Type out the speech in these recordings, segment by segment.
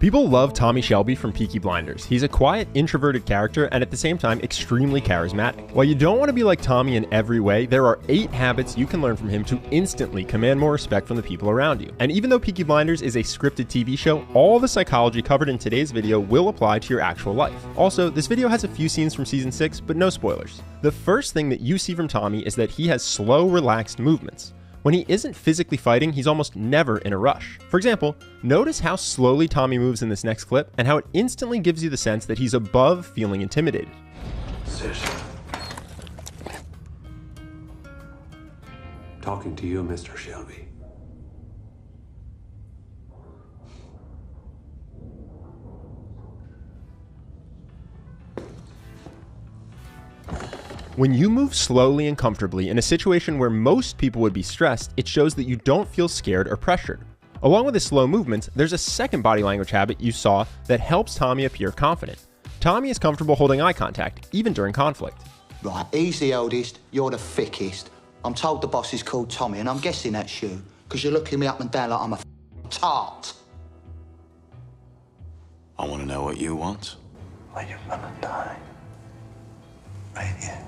People love Tommy Shelby from Peaky Blinders. He's a quiet, introverted character and at the same time extremely charismatic. While you don't want to be like Tommy in every way, there are 8 habits you can learn from him to instantly command more respect from the people around you. And even though Peaky Blinders is a scripted TV show, all the psychology covered in today's video will apply to your actual life. Also, this video has a few scenes from season 6, but no spoilers. The first thing that you see from Tommy is that he has slow, relaxed movements. When he isn't physically fighting, he's almost never in a rush. For example, notice how slowly Tommy moves in this next clip and how it instantly gives you the sense that he's above feeling intimidated. Sit. Talking to you, Mr. Shelby. When you move slowly and comfortably in a situation where most people would be stressed, it shows that you don't feel scared or pressured. Along with his slow movements, there's a second body language habit you saw that helps Tommy appear confident. Tommy is comfortable holding eye contact, even during conflict. Right, he's the oldest, you're the thickest. I'm told the boss is called Tommy, and I'm guessing that's you, because you're looking me up and down like I'm a tart. I want to know what you want. Well, you're gonna die. Right here.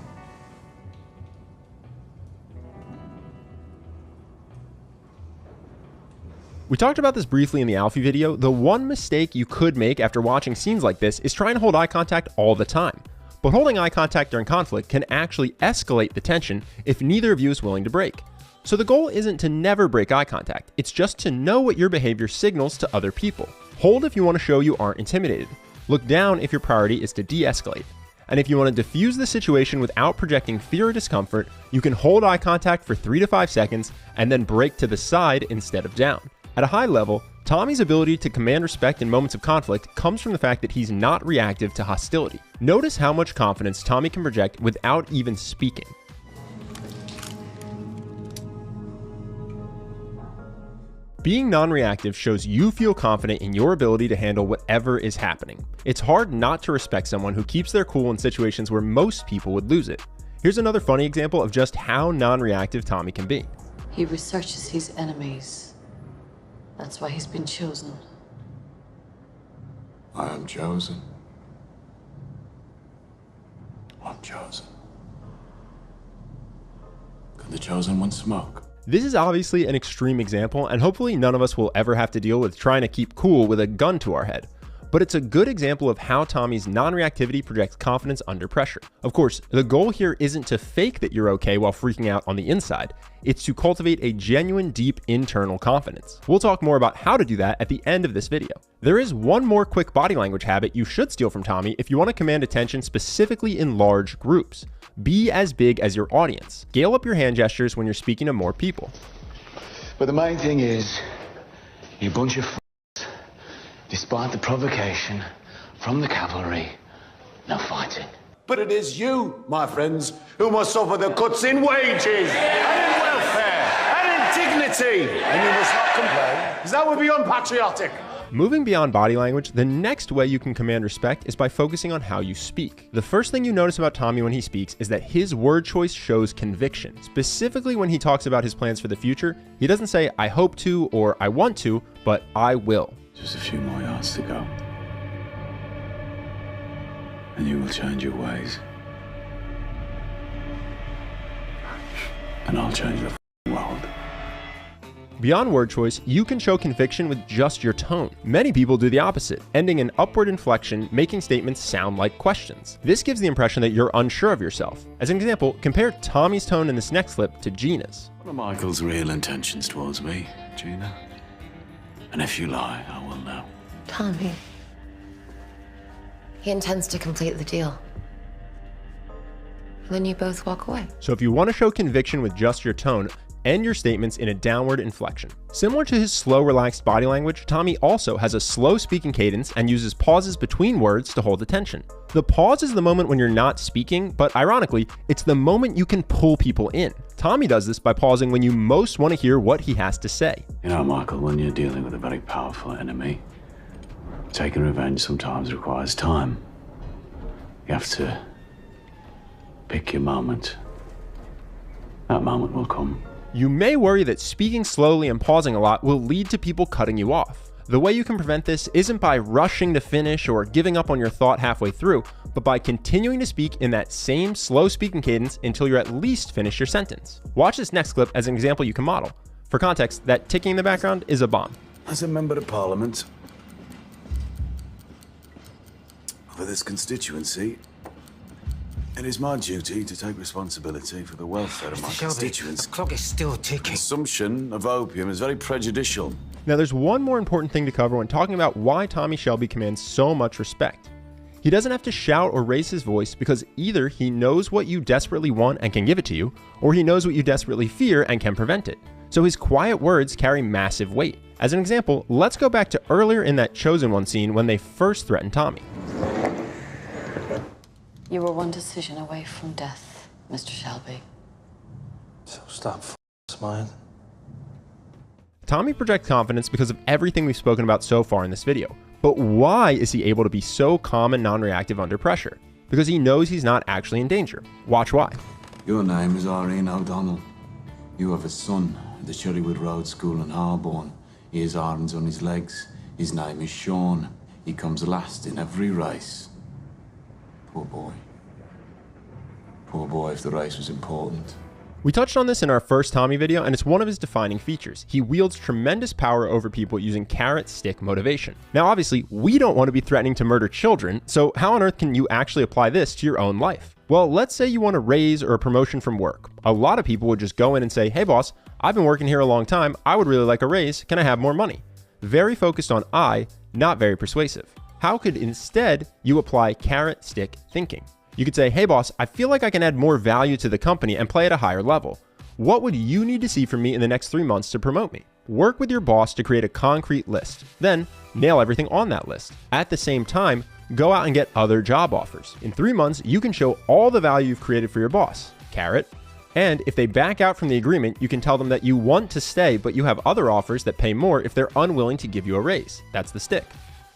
We talked about this briefly in the Alfie video. The one mistake you could make after watching scenes like this is trying to hold eye contact all the time. But holding eye contact during conflict can actually escalate the tension if neither of you is willing to break. So the goal isn't to never break eye contact, it's just to know what your behavior signals to other people. Hold if you want to show you aren't intimidated. Look down if your priority is to de-escalate. And if you want to diffuse the situation without projecting fear or discomfort, you can hold eye contact for 3 to 5 seconds and then break to the side instead of down. At a high level, Tommy's ability to command respect in moments of conflict comes from the fact that he's not reactive to hostility. Notice how much confidence Tommy can project without even speaking. Being non-reactive shows you feel confident in your ability to handle whatever is happening. It's hard not to respect someone who keeps their cool in situations where most people would lose it. Here's another funny example of just how non-reactive Tommy can be. He researches his enemies. That's why he's been chosen. I am chosen. I'm chosen. Could the chosen one smoke? This is obviously an extreme example, and hopefully none of us will ever have to deal with trying to keep cool with a gun to our head. But it's a good example of how Tommy's non-reactivity projects confidence under pressure. Of course, the goal here isn't to fake that you're okay while freaking out on the inside. It's to cultivate a genuine, deep internal confidence. We'll talk more about how to do that at the end of this video. There is one more quick body language habit you should steal from Tommy if you want to command attention specifically in large groups. Be as big as your audience. Scale up your hand gestures when you're speaking to more people. But the main thing is, you bunch of despite the provocation from the cavalry, no fighting. But it is you, my friends, who must suffer the cuts in wages, and in welfare, and in dignity. And you must not complain, because that would be unpatriotic. Moving beyond body language, the next way you can command respect is by focusing on how you speak. The first thing you notice about Tommy when he speaks is that his word choice shows conviction. Specifically when he talks about his plans for the future, he doesn't say, I hope to, or I want to, but I will. Just a few more yards to go. And you will change your ways. And I'll change the world. Beyond word choice, you can show conviction with just your tone. Many people do the opposite, ending in upward inflection, making statements sound like questions. This gives the impression that you're unsure of yourself. As an example, compare Tommy's tone in this next clip to Gina's. What are Michael's real intentions towards me, Gina? And if you lie, I will know. Tommy. He intends to complete the deal. And then you both walk away. So if you want to show conviction with just your tone, end your statements in a downward inflection. Similar to his slow, relaxed body language, Tommy also has a slow speaking cadence and uses pauses between words to hold attention. The pause is the moment when you're not speaking, but ironically, it's the moment you can pull people in. Tommy does this by pausing when you most want to hear what he has to say. You know, Michael, when you're dealing with a very powerful enemy, taking revenge sometimes requires time. You have to pick your moment. That moment will come. You may worry that speaking slowly and pausing a lot will lead to people cutting you off. The way you can prevent this isn't by rushing to finish or giving up on your thought halfway through, but by continuing to speak in that same slow speaking cadence until you're at least finished your sentence. Watch this next clip as an example you can model. For context, that ticking in the background is a bomb. As a member of Parliament for this constituency, it is my duty to take responsibility for the welfare of my constituents. The clock is still ticking. Consumption of opium is very prejudicial. Now there's one more important thing to cover when talking about why Tommy Shelby commands so much respect. He doesn't have to shout or raise his voice because either he knows what you desperately want and can give it to you, or he knows what you desperately fear and can prevent it. So his quiet words carry massive weight. As an example, let's go back to earlier in that Chosen One scene when they first threatened Tommy. You were one decision away from death, Mr. Shelby. So stop smiling. Tommy projects confidence because of everything we've spoken about so far in this video. But why is he able to be so calm and non-reactive under pressure? Because he knows he's not actually in danger. Watch why. Your name is Irene O'Donnell. You have a son at the Cherrywood Road School in Harborne. He has arms on his legs. His name is Sean. He comes last in every race. Poor boy. Poor boy if the race was important. We touched on this in our first Tommy video, and it's one of his defining features. He wields tremendous power over people using carrot-stick motivation. Now obviously, we don't want to be threatening to murder children, so how on earth can you actually apply this to your own life? Well, let's say you want a raise or a promotion from work. A lot of people would just go in and say, hey boss, I've been working here a long time, I would really like a raise, can I have more money? Very focused on I, not very persuasive. How could instead you apply carrot-stick thinking? You could say, hey boss, I feel like I can add more value to the company and play at a higher level. What would you need to see from me in the next 3 months to promote me? Work with your boss to create a concrete list. Then nail everything on that list. At the same time, go out and get other job offers. In 3 months, you can show all the value you've created for your boss. Carrot. And if they back out from the agreement, you can tell them that you want to stay, but you have other offers that pay more if they're unwilling to give you a raise. That's the stick.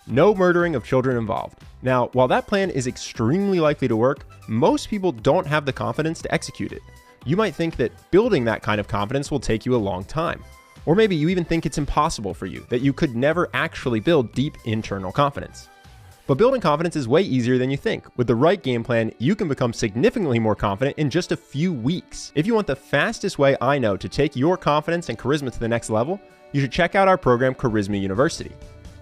No murdering of children involved. Now, while that plan is extremely likely to work, most people don't have the confidence to execute it. You might think that building that kind of confidence will take you a long time. Or maybe you even think it's impossible for you, that you could never actually build deep internal confidence. But building confidence is way easier than you think. With the right game plan, you can become significantly more confident in just a few weeks. If you want the fastest way I know to take your confidence and charisma to the next level, you should check out our program, Charisma University.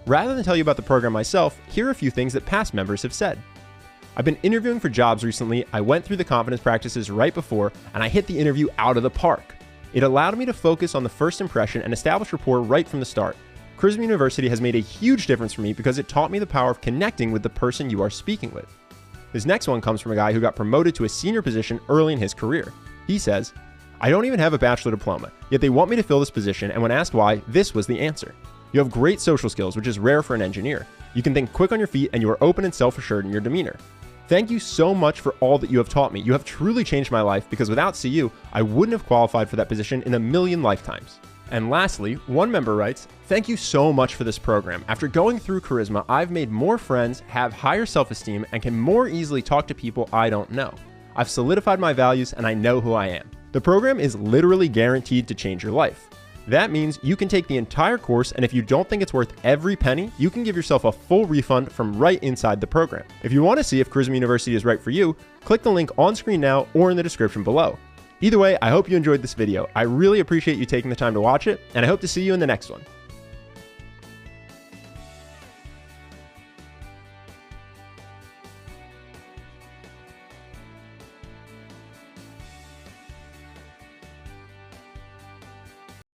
Rather than tell you about the program myself, here are a few things that past members have said. I've been interviewing for jobs recently, I went through the confidence practices right before, and I hit the interview out of the park. It allowed me to focus on the first impression and establish rapport right from the start. Charisma University has made a huge difference for me because it taught me the power of connecting with the person you are speaking with. This next one comes from a guy who got promoted to a senior position early in his career. He says, I don't even have a bachelor diploma, yet they want me to fill this position, and when asked why, this was the answer. You have great social skills, which is rare for an engineer. You can think quick on your feet and you are open and self-assured in your demeanor. Thank you so much for all that you have taught me. You have truly changed my life because without CU, I wouldn't have qualified for that position in a million lifetimes. And lastly, one member writes, thank you so much for this program. After going through Charisma, I've made more friends, have higher self-esteem, and can more easily talk to people I don't know. I've solidified my values and I know who I am. The program is literally guaranteed to change your life. That means you can take the entire course, and if you don't think it's worth every penny, you can give yourself a full refund from right inside the program. If you want to see if Charisma University is right for you, click the link on screen now or in the description below. Either way, I hope you enjoyed this video. I really appreciate you taking the time to watch it, and I hope to see you in the next one.